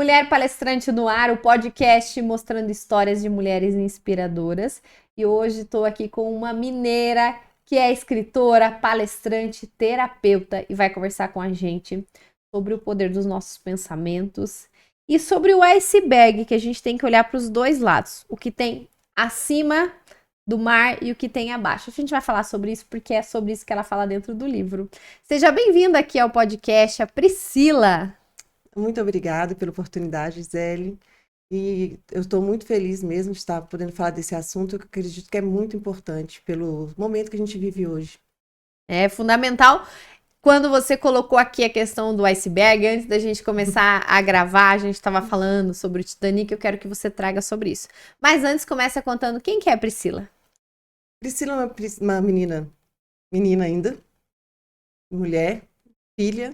Mulher Palestrante no Ar, o podcast mostrando histórias de mulheres inspiradoras. E hoje estou aqui com uma mineira que é escritora, palestrante, terapeuta e vai conversar com a gente sobre o poder dos nossos pensamentos e sobre o iceberg, que a gente tem que olhar para os dois lados, o que tem acima do mar e o que tem abaixo. A gente vai falar sobre isso porque é sobre isso que ela fala dentro do livro. Seja bem-vinda aqui ao podcast, a Priscila. Muito obrigada pela oportunidade, Gisele. E eu estou muito feliz mesmo de estar podendo falar desse assunto, que eu acredito que é muito importante pelo momento que a gente vive hoje. É fundamental. Quando você colocou aqui a questão do iceberg, antes da gente começar a gravar, a gente estava falando sobre o Titanic, eu quero que você traga sobre isso. Mas antes, começa contando quem que é a Priscila. Priscila é uma menina ainda, mulher, filha,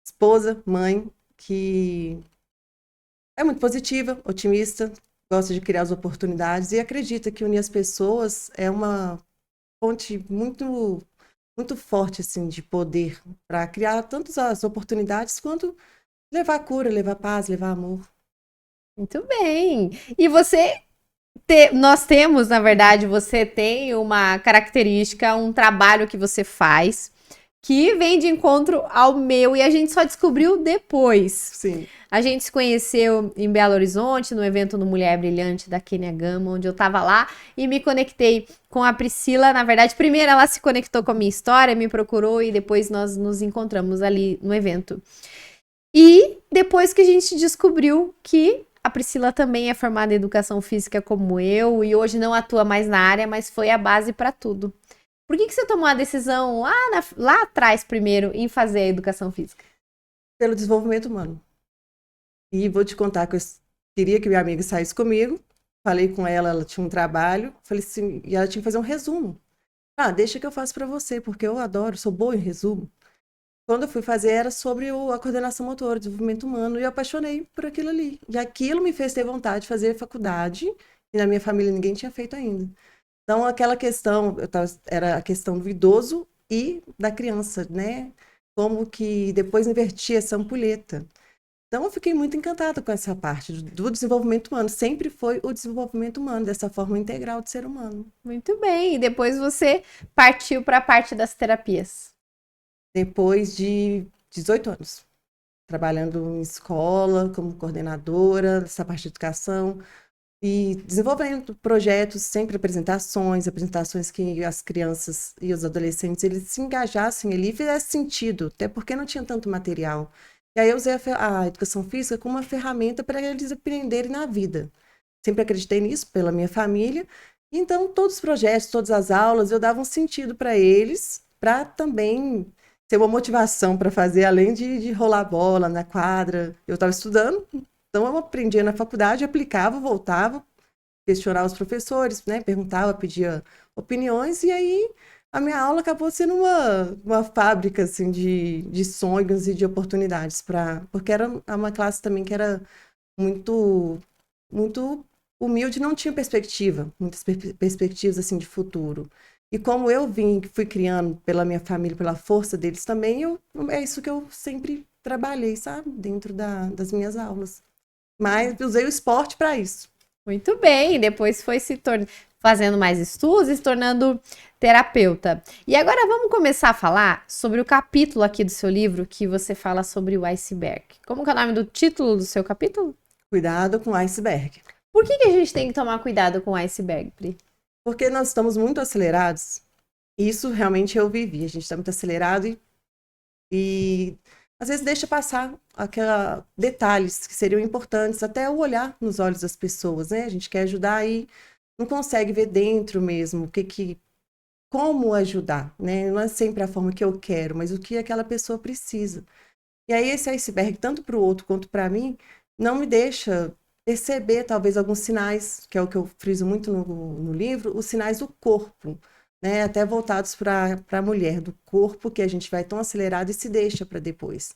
esposa, mãe, que é muito positiva, otimista, gosta de criar as oportunidades e acredita que unir as pessoas é uma fonte muito forte assim de poder para criar tanto as oportunidades quanto levar cura, levar paz, levar amor. Muito bem. E nós temos, na verdade, você tem uma característica, um trabalho que você faz que vem de encontro ao meu e a gente só descobriu depois. Sim. A gente se conheceu em Belo Horizonte, no evento no Mulher Brilhante da Kenia Gama, onde eu tava lá e me conectei com a Priscila. Na verdade, primeiro ela se conectou com a minha história, me procurou e depois nós nos encontramos ali no evento. E depois que a gente descobriu que a Priscila também é formada em educação física como eu e hoje não atua mais na área, mas foi a base para tudo. Por que você tomou a decisão lá atrás primeiro em fazer a educação física? Pelo desenvolvimento humano. E vou te contar que eu queria que minha amiga saísse comigo. Falei com ela, ela tinha um trabalho. Falei assim, e ela tinha que fazer um resumo. Ah, deixa que eu faço para você, porque eu adoro, sou boa em resumo. Quando eu fui fazer, era sobre a coordenação motora, o desenvolvimento humano, e eu apaixonei por aquilo ali. E aquilo me fez ter vontade de fazer faculdade, e na minha família ninguém tinha feito ainda. Então, aquela questão, era a questão do idoso e da criança, né? Como que depois invertia essa ampulheta. Então, eu fiquei muito encantada com essa parte do desenvolvimento humano. Sempre foi o desenvolvimento humano, dessa forma integral de ser humano. Muito bem. E depois você partiu para a parte das terapias. Depois de 18 anos, trabalhando em escola, como coordenadora, essa parte de educação, e desenvolvendo projetos, sempre apresentações que as crianças e os adolescentes eles se engajassem ali e fizesse sentido, até porque não tinha tanto material. E aí eu usei a educação física como uma ferramenta para eles aprenderem na vida. Sempre acreditei nisso, pela minha família. Então, todos os projetos, todas as aulas, eu dava um sentido para eles, para também ser uma motivação para fazer, além de rolar bola na quadra. Eu estava estudando, então eu aprendia na faculdade, aplicava, voltava, questionava os professores, né? Perguntava, pedia opiniões, e aí a minha aula acabou sendo uma fábrica assim, de sonhos e de oportunidades, porque era uma classe também que era muito humilde, não tinha perspectiva, muitas perspectivas assim de futuro. E como eu fui criando pela minha família, pela força deles também, é isso que eu sempre trabalhei, sabe? Dentro das minhas aulas. Mas usei o esporte para isso. Muito bem. Depois foi fazendo mais estudos e se tornando terapeuta. E agora vamos começar a falar sobre o capítulo aqui do seu livro que você fala sobre o iceberg. Como que é o nome do título do seu capítulo? Cuidado com o iceberg. Por que a gente tem que tomar cuidado com o iceberg, Pri? Porque nós estamos muito acelerados. Isso realmente eu vivi. A gente está muito acelerado e às vezes deixa passar detalhes que seriam importantes, até o olhar nos olhos das pessoas, né? A gente quer ajudar e não consegue ver dentro mesmo como ajudar, né? Não é sempre a forma que eu quero, mas o que aquela pessoa precisa. E aí esse iceberg, tanto para o outro quanto para mim, não me deixa perceber talvez alguns sinais, que é o que eu friso muito no livro, os sinais do corpo, né? Até voltados para a mulher, do corpo, que a gente vai tão acelerado e se deixa para depois.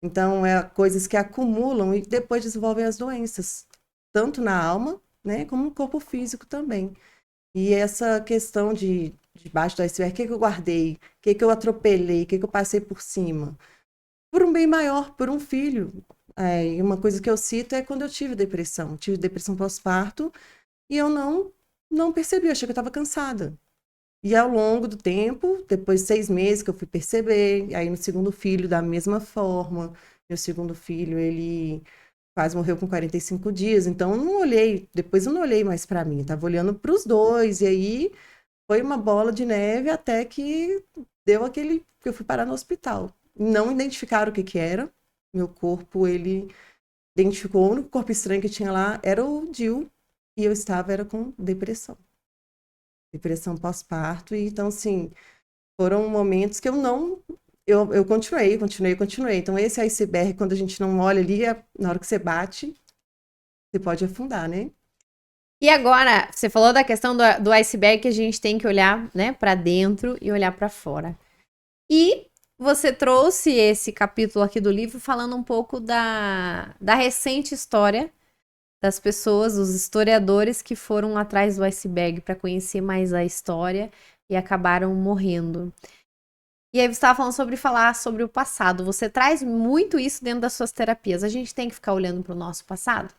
Então, é coisas que acumulam e depois desenvolvem as doenças, tanto na alma, né, como no corpo físico também. E essa questão de debaixo do iceberg, o que eu guardei, o que eu atropelei, o que eu passei por cima, por um bem maior, por um filho. E uma coisa que eu cito é quando eu tive depressão. Tive depressão pós-parto e eu não percebi, eu achei que eu estava cansada. E ao longo do tempo, depois de 6 meses que eu fui perceber, aí no segundo filho, da mesma forma. Meu segundo filho, ele quase morreu com 45 dias, então eu não olhei, depois eu não olhei mais para mim, estava olhando para os dois, e aí foi uma bola de neve até que deu que eu fui parar no hospital. Não identificaram o que que era, meu corpo, ele identificou, o único corpo estranho que tinha lá era o DIU, e eu era com depressão pós-parto, e então, assim, foram momentos que eu não, eu continuei. Então, esse iceberg, quando a gente não olha ali, na hora que você bate, você pode afundar, né? E agora, você falou da questão do iceberg que a gente tem que olhar, né, para dentro e olhar para fora. E você trouxe esse capítulo aqui do livro falando um pouco da recente história das pessoas, dos historiadores que foram atrás do iceberg para conhecer mais a história e acabaram morrendo. E aí você estava falando sobre falar sobre o passado. Você traz muito isso dentro das suas terapias. A gente tem que ficar olhando para o nosso passado?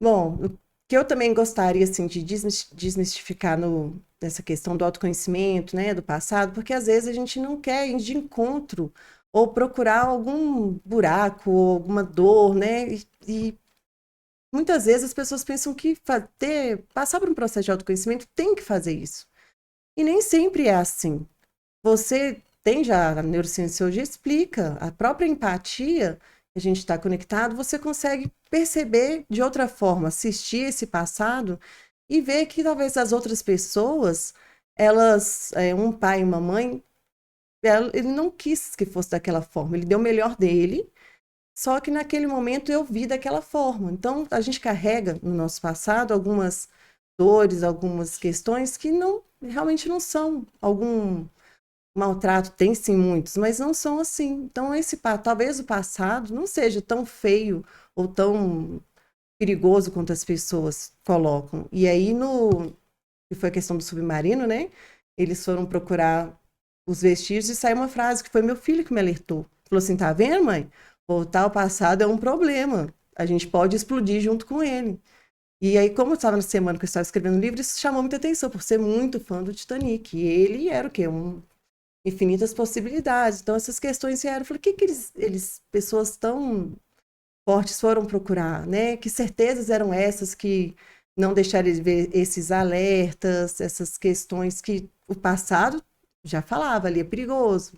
Bom, o que eu também gostaria, assim, de desmistificar nessa questão do autoconhecimento, né, do passado, porque às vezes a gente não quer ir de encontro ou procurar algum buraco ou alguma dor, né, e muitas vezes as pessoas pensam que passar por um processo de autoconhecimento tem que fazer isso. E nem sempre é assim. Você tem já, a neurociência hoje explica, a própria empatia, a gente está conectado, você consegue perceber de outra forma, assistir esse passado e ver que talvez as outras pessoas, um pai e uma mãe, ele não quis que fosse daquela forma, ele deu o melhor dele, só que naquele momento eu vi daquela forma. Então, a gente carrega no nosso passado algumas dores, algumas questões que realmente não são algum maltrato, tem sim muitos, mas não são assim. Então, talvez o passado não seja tão feio ou tão perigoso quanto as pessoas colocam. E aí, que foi a questão do submarino, né? Eles foram procurar os vestígios e saiu uma frase que foi meu filho que me alertou. Falou assim: tá vendo, mãe? Voltar ao passado é um problema. A gente pode explodir junto com ele. E aí, como eu estava na semana que eu estava escrevendo o livro, isso chamou muita atenção, por ser muito fã do Titanic. E ele era o quê? Infinitas possibilidades. Então, essas questões vieram. Eu falei, o que que pessoas tão fortes foram procurar, né? Que certezas eram essas que não deixaram de ver esses alertas, essas questões que o passado já falava ali, é perigoso.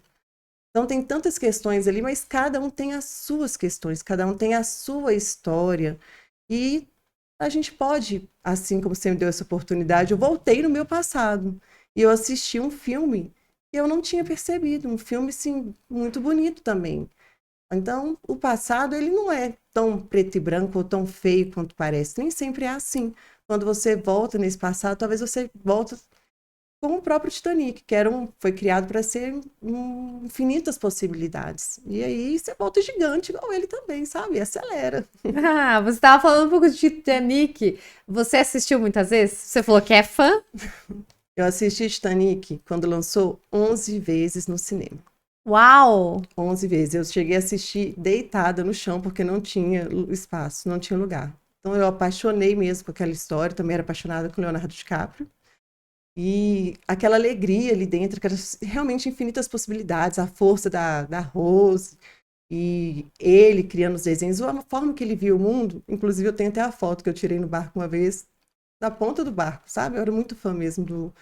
Então, tem tantas questões ali, mas cada um tem as suas questões, cada um tem a sua história. E a gente pode, assim como você me deu essa oportunidade, eu voltei no meu passado e eu assisti um filme que eu não tinha percebido, um filme, assim, muito bonito também. Então, o passado, ele não é tão preto e branco ou tão feio quanto parece. Nem sempre é assim. Quando você volta nesse passado, talvez você volte como o próprio Titanic, que foi criado para ser infinitas possibilidades. E aí você volta gigante igual ele também, sabe? E acelera. Ah, você estava falando um pouco de Titanic. Você assistiu muitas vezes? Você falou que é fã? Eu assisti Titanic quando lançou 11 vezes no cinema. Uau! 11 vezes. Eu cheguei a assistir deitada no chão porque não tinha espaço, não tinha lugar. Então eu apaixonei mesmo com aquela história, também era apaixonada com Leonardo DiCaprio. E aquela alegria ali dentro, aquelas realmente infinitas possibilidades, a força da Rose, e ele criando os desenhos, a forma que ele via o mundo. Inclusive, eu tenho até a foto que eu tirei no barco uma vez, da ponta do barco, sabe? Eu era muito fã mesmo do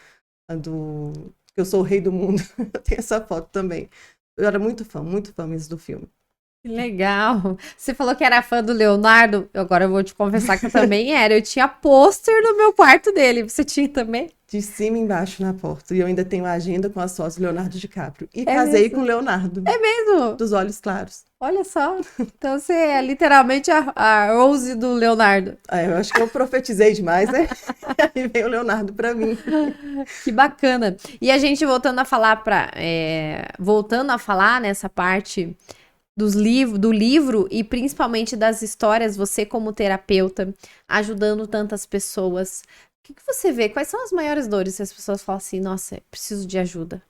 Eu Sou o Rei do Mundo. Eu tenho essa foto também. Eu era muito fã mesmo do filme. Que legal! Você falou que era fã do Leonardo. Agora eu vou te confessar que eu também era. Eu tinha pôster no meu quarto dele. Você tinha também? De cima e embaixo na porta. E eu ainda tenho a agenda com as fotos do Leonardo DiCaprio. E É casei mesmo? com o Leonardo, É mesmo? dos olhos claros. Olha só. Então você é literalmente a Rose do Leonardo. Eu acho que eu profetizei demais, né? Aí veio o Leonardo para mim. Que bacana. E a gente voltando a falar nessa parte do livro e principalmente das histórias, você como terapeuta, ajudando tantas pessoas. O que você vê? Quais são as maiores dores se as pessoas falam assim, nossa, preciso de ajuda?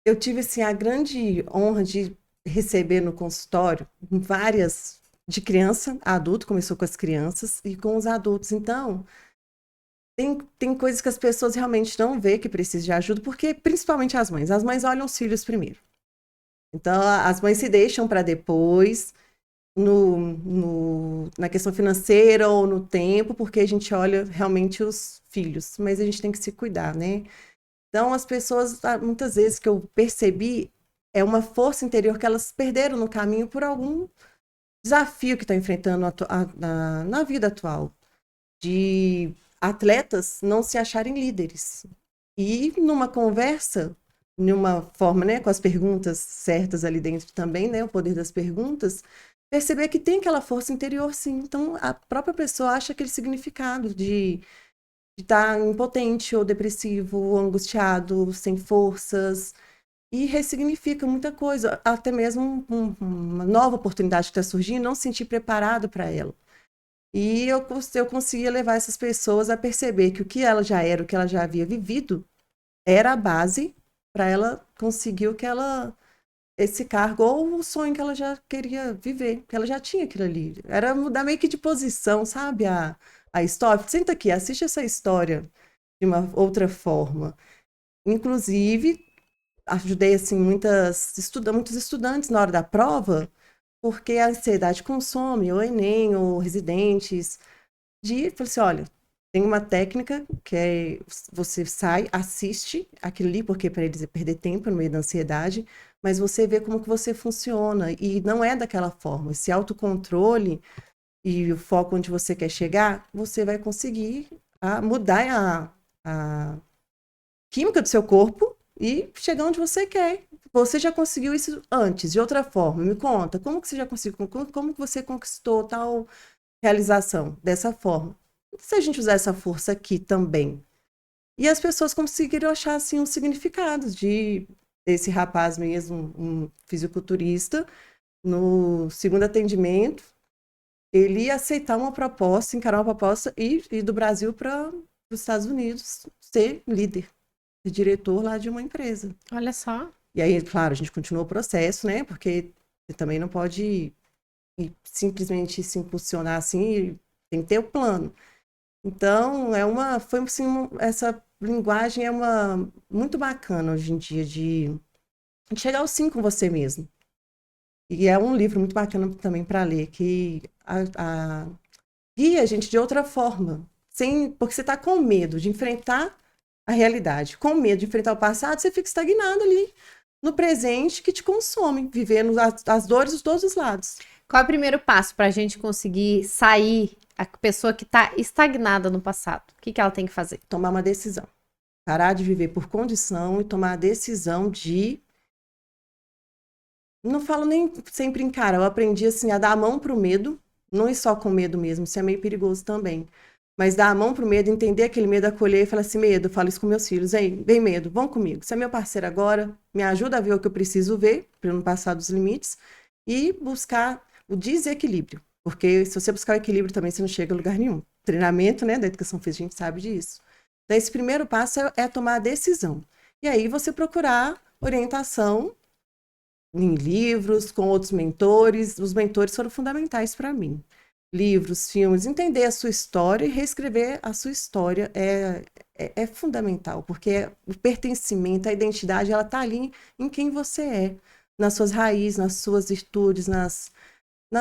Eu tive, assim, a grande honra de receber no consultório várias de criança a adulto, começou com as crianças e com os adultos. Então, tem coisas que as pessoas realmente não vê que precisam de ajuda, porque principalmente as mães olham os filhos primeiro. Então, as mães se deixam para depois, na questão financeira ou no tempo, porque a gente olha realmente os filhos, mas a gente tem que se cuidar, né? Então, as pessoas, muitas vezes que eu percebi, é uma força interior que elas perderam no caminho por algum desafio que está enfrentando na vida atual, de atletas não se acharem líderes. E numa conversa, numa forma, né, com as perguntas certas ali dentro também, né, o poder das perguntas, perceber que tem aquela força interior, sim. Então, a própria pessoa acha aquele significado de estar impotente ou depressivo, ou angustiado, sem forças, e ressignifica muita coisa, até mesmo uma nova oportunidade que está surgindo, não se sentir preparado para ela. E eu conseguia levar essas pessoas a perceber que o que ela já era, o que ela já havia vivido, era a base para ela conseguir esse cargo ou o sonho que ela já queria viver, que ela já tinha aquilo ali. Era mudar meio que de posição, sabe? A história. Senta aqui, assiste essa história de uma outra forma. Inclusive, ajudei assim muitos estudantes na hora da prova, porque a ansiedade consome o Enem, ou residentes, falei assim, olha, tem uma técnica que é você sai, assiste aquilo ali, porque para eles é perder tempo no meio da ansiedade, mas você vê como que você funciona, e não é daquela forma. Esse autocontrole e o foco onde você quer chegar, você vai conseguir mudar a química do seu corpo e chegar onde você quer. Você já conseguiu isso antes, de outra forma. Me conta, como que você já conseguiu, como que você conquistou tal realização dessa forma? Se a gente usar essa força aqui também. E as pessoas conseguiram achar assim um significado de esse rapaz mesmo, um fisiculturista, no segundo atendimento, ele ia aceitar uma proposta, encarar uma proposta e ir do Brasil para os Estados Unidos ser líder, ser diretor lá de uma empresa. Olha só. E aí, claro, a gente continuou o processo, né? Porque você também não pode simplesmente se impulsionar assim, tem que ter o plano. Então, foi assim, essa linguagem é muito bacana hoje em dia de chegar ao sim com você mesmo. E é um livro muito bacana também para ler, que guia a gente de outra forma, porque você está com medo de enfrentar a realidade, com medo de enfrentar o passado, você fica estagnado ali no presente que te consome, vivendo as dores de todos os lados. Qual é o primeiro passo para a gente conseguir sair, a pessoa que está estagnada no passado? O que ela tem que fazer? Tomar uma decisão. Parar de viver por condição e tomar a decisão de... Não falo nem sempre encarar, eu aprendi assim, a dar a mão para o medo, não ir só com medo mesmo, isso é meio perigoso também. Mas dar a mão pro medo, entender aquele medo, acolher e falar assim, medo, eu falo isso com meus filhos, vem medo, vão comigo. Você é meu parceiro agora, me ajuda a ver o que eu preciso ver, para não passar dos limites, e buscar o desequilíbrio. Porque se você buscar o equilíbrio também, você não chega a lugar nenhum. Treinamento, né, da educação física, a gente sabe disso. Então, esse primeiro passo é tomar a decisão. E aí você procurar orientação em livros, com outros mentores. Os mentores foram fundamentais para mim. Livros, filmes, entender a sua história e reescrever a sua história é fundamental, porque o pertencimento, a identidade, ela está ali em quem você é, nas suas raízes, nas suas virtudes, nas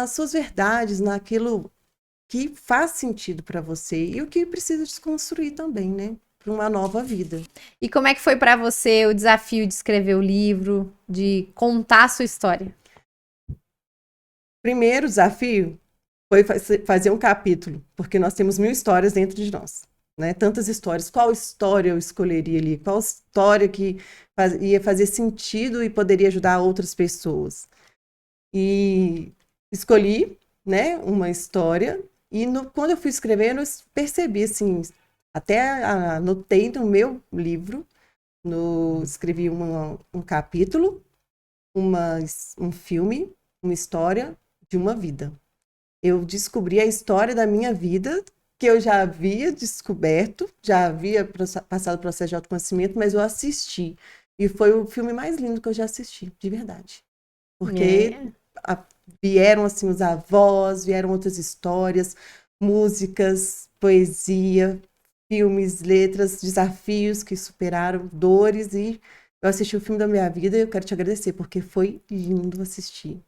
suas verdades, naquilo que faz sentido para você e o que precisa desconstruir também, né? Para uma nova vida. E como é que foi para você o desafio de escrever o livro, de contar a sua história? Primeiro desafio foi fazer um capítulo, porque nós temos 1000 histórias dentro de nós, né? Tantas histórias. Qual história eu escolheria ali? Qual história que ia fazer sentido e poderia ajudar outras pessoas? E escolhi, né, uma história e quando eu fui escrevendo, eu percebi, assim, até anotei no meu livro, escrevi um capítulo, um filme, uma história de uma vida. Eu descobri a história da minha vida, que eu já havia descoberto, já havia passado o processo de autoconhecimento, mas eu assisti. E foi o filme mais lindo que eu já assisti, de verdade. Porque vieram assim os avós, vieram outras histórias, músicas, poesia, filmes, letras, desafios que superaram dores e eu assisti o filme da minha vida e eu quero te agradecer porque foi lindo assistir.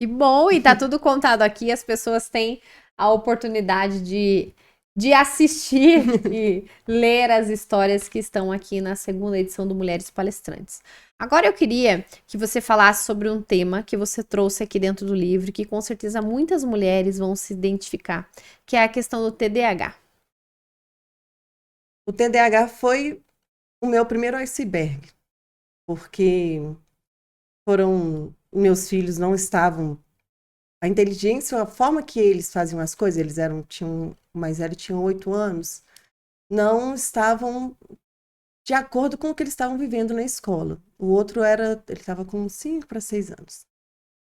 Que bom, e tá tudo contado aqui, as pessoas têm a oportunidade de assistir e ler as histórias que estão aqui na segunda edição do Mulheres Palestrantes. Agora eu queria que você falasse sobre um tema que você trouxe aqui dentro do livro, que com certeza muitas mulheres vão se identificar, que é a questão do TDAH. O TDAH foi o meu primeiro iceberg, porque meus filhos não estavam, a inteligência, a forma que eles faziam as coisas, o mais velho tinha 8 anos, não estavam de acordo com o que eles estavam vivendo na escola. O outro ele estava com 5 para 6 anos.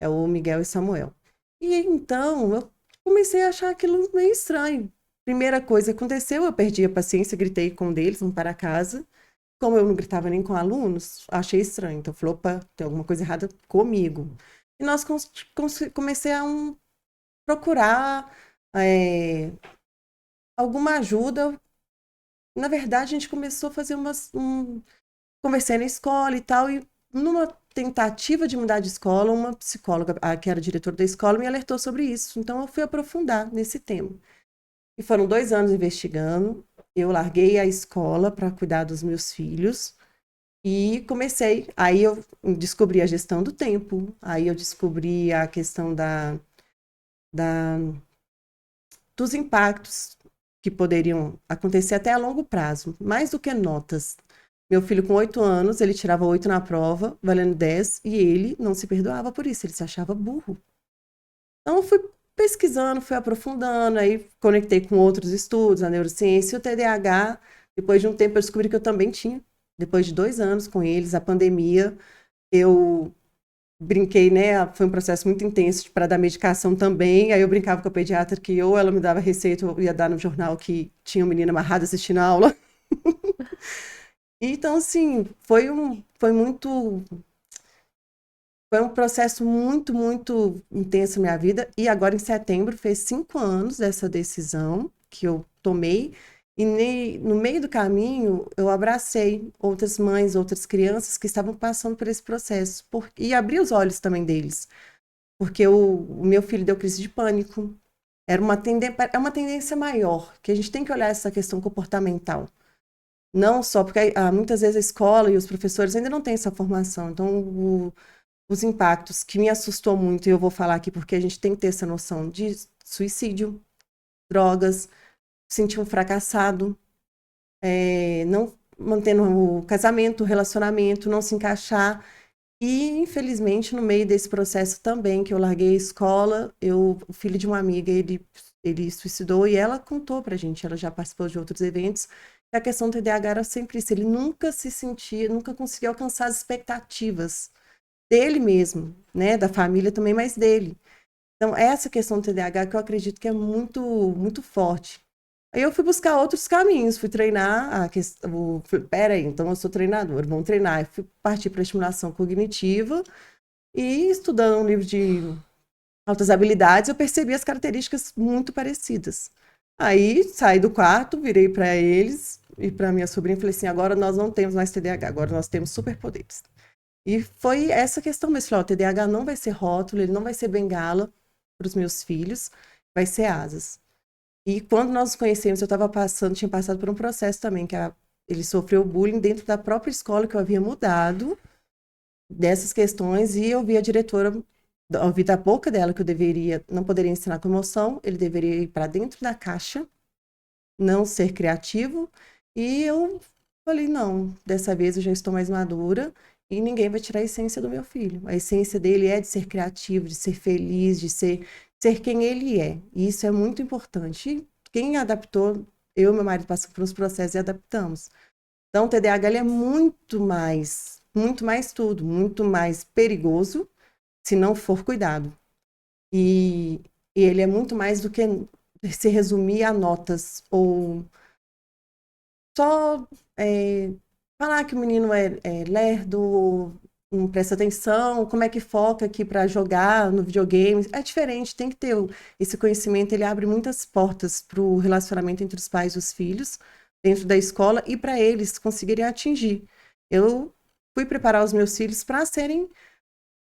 É o Miguel e Samuel. E então eu comecei a achar aquilo meio estranho. Primeira coisa que aconteceu, eu perdi a paciência, gritei com um deles, vamos para casa. Como eu não gritava nem com alunos, achei estranho. Então, falou, opa, tem alguma coisa errada comigo. E nós comecei a procurar alguma ajuda. Na verdade, a gente começou a fazer conversei na escola e tal, e numa tentativa de mudar de escola, uma psicóloga, que era diretora da escola, me alertou sobre isso. Então, eu fui aprofundar nesse tema. E foram 2 anos investigando. Eu larguei a escola para cuidar dos meus filhos. E comecei, aí eu descobri a gestão do tempo, aí eu descobri a questão da, dos impactos que poderiam acontecer até a longo prazo, mais do que notas. Meu filho com 8 anos, ele tirava 8 na prova, valendo 10, e ele não se perdoava por isso, ele se achava burro. Então eu fui pesquisando, fui aprofundando, aí conectei com outros estudos, a neurociência e o TDAH. Depois de um tempo eu descobri que eu também tinha. Depois de 2 anos com eles, a pandemia, eu brinquei, né? Foi um processo muito intenso para dar medicação também. Aí eu brincava com a pediatra que ou ela me dava receita, ou eu ia dar no jornal que tinha um menino amarrado assistindo a aula. Então, assim, foi um processo muito, muito intenso na minha vida. E agora, em setembro, fez 5 anos dessa decisão que eu tomei. E no meio do caminho, eu abracei outras mães, outras crianças que estavam passando por esse processo. E abri os olhos também deles. Porque o meu filho deu crise de pânico. É uma tendência maior, que a gente tem que olhar essa questão comportamental. Não só, porque muitas vezes a escola e os professores ainda não têm essa formação. Então, os impactos que me assustou muito, e eu vou falar aqui porque a gente tem que ter essa noção de suicídio, drogas, sentir um fracassado, não mantendo o casamento, o relacionamento, não se encaixar. E, infelizmente, no meio desse processo também, que eu larguei a escola, o filho de uma amiga, ele suicidou e ela contou pra gente, ela já participou de outros eventos, que a questão do TDAH era sempre isso, ele nunca se sentia, nunca conseguia alcançar as expectativas dele mesmo, né, da família também, mas dele. Então, essa questão do TDAH que eu acredito que é muito, muito forte. Aí eu fui buscar outros caminhos, fui treinar a questão, peraí, então eu sou treinadora, vamos treinar. Eu fui partir para estimulação cognitiva e estudando um livro de altas habilidades, eu percebi as características muito parecidas. Aí saí do quarto, virei para eles e para minha sobrinha e falei assim: agora nós não temos mais TDAH, agora nós temos superpoderes. E foi essa questão mesmo, falei, ó, o TDAH não vai ser rótulo, ele não vai ser bengala para os meus filhos, vai ser asas. E quando nós nos conhecemos, tinha passado por um processo também, ele sofreu bullying dentro da própria escola que eu havia mudado dessas questões, e eu vi a diretora, ouvi da boca dela que não poderia ensinar com emoção, ele deveria ir para dentro da caixa, não ser criativo, e eu falei, não, dessa vez eu já estou mais madura, e ninguém vai tirar a essência do meu filho. A essência dele é de ser criativo, de ser feliz, de ser quem ele é. E isso é muito importante. E quem adaptou, eu e meu marido passamos por uns processos e adaptamos. Então, o TDAH ele é muito mais tudo, muito mais perigoso se não for cuidado. E ele é muito mais do que se resumir a notas ou só falar que o menino é lerdo, não presta atenção, como é que foca aqui para jogar no videogame. É diferente, tem que ter esse conhecimento, ele abre muitas portas para o relacionamento entre os pais e os filhos, dentro da escola, e para eles conseguirem atingir. Eu fui preparar os meus filhos para serem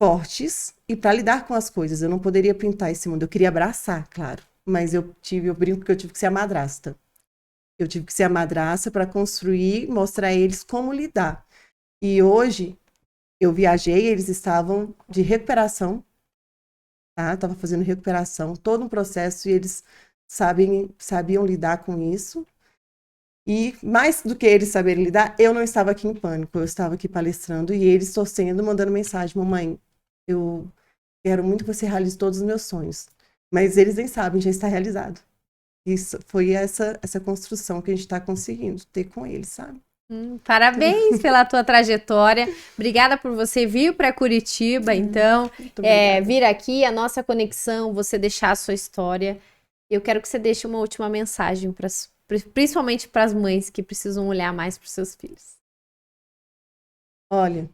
fortes e para lidar com as coisas. Eu não poderia pintar esse mundo, eu queria abraçar, claro, mas eu brinco que eu tive que ser a madrasta. Eu tive que ser a madrasta para construir, mostrar a eles como lidar. E hoje eu viajei, eles estavam de recuperação, tá? Tava fazendo recuperação, todo um processo, e eles sabiam lidar com isso. E mais do que eles saberem lidar, eu não estava aqui em pânico, eu estava aqui palestrando e eles torcendo, mandando mensagem: mamãe, eu quero muito que você realize todos os meus sonhos. Mas eles nem sabem, já está realizado. Isso foi essa construção que a gente está conseguindo ter com eles, sabe? Parabéns pela tua trajetória. Obrigada por você vir para Curitiba, então, vir aqui, a nossa conexão, você deixar a sua história. Eu quero que você deixe uma última mensagem, principalmente para as mães que precisam olhar mais para os seus filhos. Olha,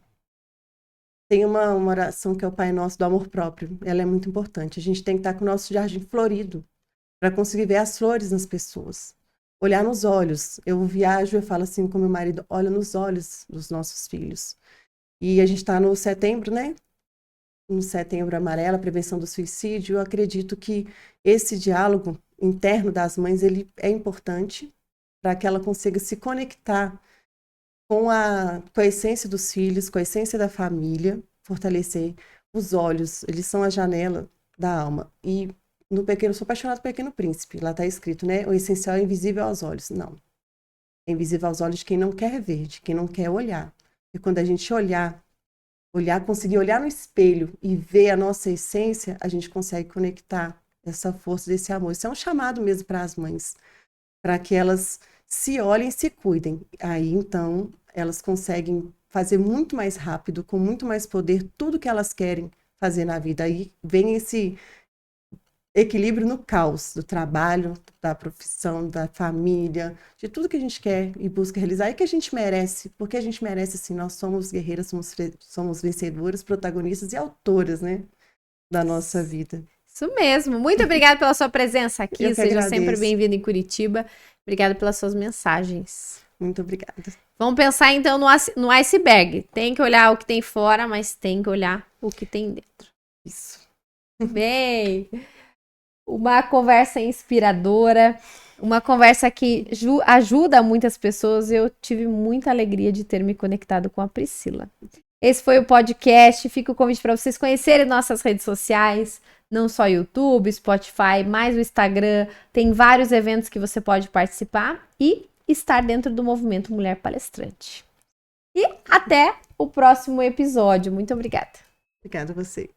tem uma oração que é o Pai Nosso do amor próprio. Ela é muito importante. A gente tem que estar com o nosso jardim florido para conseguir ver as flores nas pessoas. Olhar nos olhos. Eu viajo, eu falo assim com meu marido: olha nos olhos dos nossos filhos. E a gente está no setembro, né? No Setembro Amarelo, a prevenção do suicídio. Eu acredito que esse diálogo interno das mães, ele é importante para que ela consiga se conectar com a essência dos filhos, com a essência da família, fortalecer os olhos. Eles são a janela da alma. E no Pequeno, sou apaixonada pelo Pequeno Príncipe. Lá está escrito, né? O essencial é invisível aos olhos. Não. É invisível aos olhos de quem não quer ver, de quem não quer olhar. E quando a gente conseguir olhar no espelho e ver a nossa essência, a gente consegue conectar essa força desse amor. Isso é um chamado mesmo para as mães, para que elas se olhem e se cuidem. Aí, então, elas conseguem fazer muito mais rápido, com muito mais poder, tudo que elas querem fazer na vida. Aí vem esse equilíbrio no caos do trabalho, da profissão, da família, de tudo que a gente quer e busca realizar e que a gente merece, porque a gente merece, sim. Nós somos guerreiras, somos vencedoras, protagonistas e autoras, né, da nossa vida. Isso mesmo. Muito obrigada pela sua presença aqui. Eu que Seja agradeço. sempre bem-vindo em Curitiba. Obrigada pelas suas mensagens. Muito obrigada. Vamos pensar então no iceberg. Tem que olhar o que tem fora, mas tem que olhar o que tem dentro. Isso. Bem, uma conversa inspiradora, uma conversa que ajuda muitas pessoas. Eu tive muita alegria de ter me conectado com a Priscila. Esse foi o podcast. Fica o convite para vocês conhecerem nossas redes sociais, não só YouTube, Spotify, mas o Instagram. Tem vários eventos que você pode participar e estar dentro do movimento Mulher Palestrante. E até o próximo episódio. Muito obrigada. Obrigada a você.